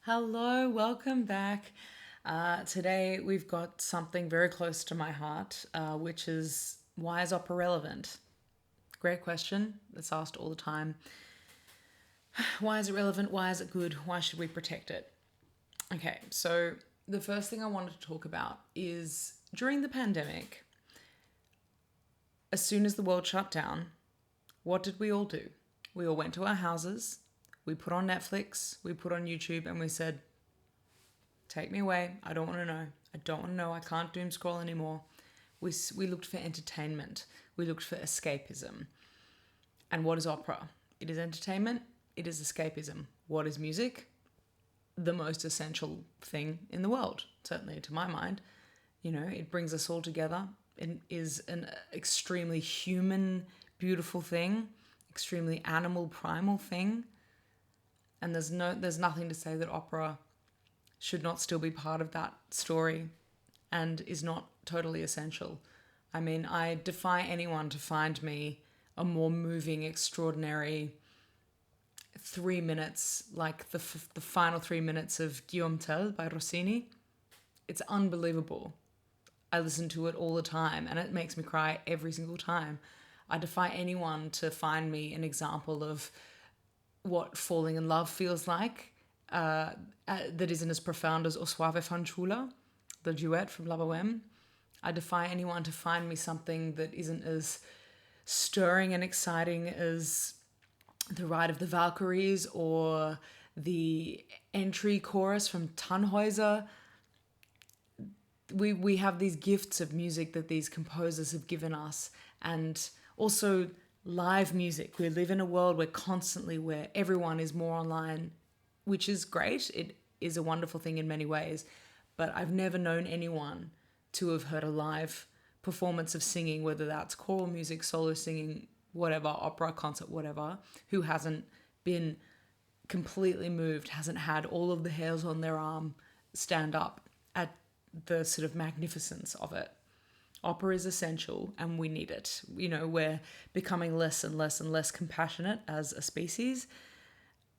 Hello, welcome back. Today we've got something very close to my heart, which is why is opera relevant? Great question. It's asked all the time. Why is it relevant? Why is it good? Why should we protect it? Okay, so the first thing I wanted to talk about is during the pandemic, as soon as the world shut down, what did we all do? We all went to our houses, we put on Netflix, we put on YouTube, and we said, take me away. I don't want to know. I don't want to know. I can't doom scroll anymore. We looked for entertainment. We looked for escapism. And what is opera? It is entertainment. It is escapism. What is music? The most essential thing in the world, certainly to my mind. You know, it brings us all together. It is an extremely human, beautiful thing, extremely animal, primal thing. And there's nothing to say that opera should not still be part of that story and is not totally essential. I mean, I defy anyone to find me a more moving, extraordinary 3 minutes, like the final 3 minutes of Guillaume Tell by Rossini. It's unbelievable. I listen to it all the time and it makes me cry every single time. I defy anyone to find me an example of what falling in love feels like that isn't as profound as O Suave Fanciulla, the duet from La Boheme. I defy anyone to find me something that isn't as stirring and exciting as the Ride of the Valkyries or the entry chorus from Tannhäuser. We have these gifts of music that these composers have given us, and also live music. We live in a world where everyone is more online, which is great. It is a wonderful thing in many ways, but I've never known anyone to have heard a live performance of singing, whether that's choral music, solo singing, whatever, opera, concert, whatever, who hasn't been completely moved, hasn't had all of the hairs on their arm stand up at the sort of magnificence of it. Opera is essential and we need it. You know, we're becoming less and less and less compassionate as a species,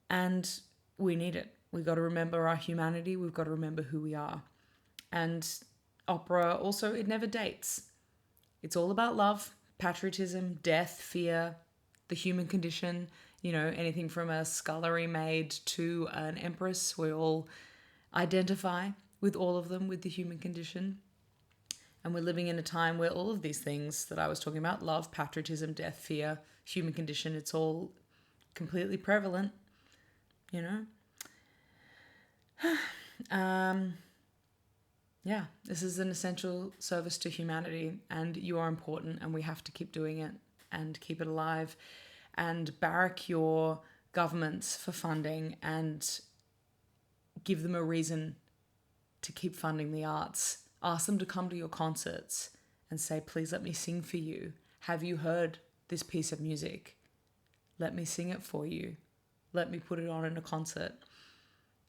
and we need it. We've got to remember our humanity. We've got to remember who we are. And opera also, it never dates. It's all about love, patriotism, death, fear, the human condition, you know, anything from a scullery maid to an empress. We all identify with all of them, with the human condition. And we're living in a time where all of these things that I was talking about, love, patriotism, death, fear, human condition, it's all completely prevalent, you know? Yeah, this is an essential service to humanity, and you are important, and we have to keep doing it and keep it alive and barrack your governments for funding and give them a reason to keep funding the arts. Ask them to come to your concerts and say, please let me sing for you. Have you heard this piece of music? Let me sing it for you. Let me put it on in a concert.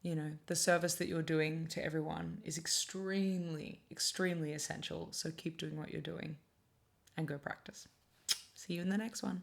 You know, the service that you're doing to everyone is extremely, extremely essential. So keep doing what you're doing and go practice. See you in the next one.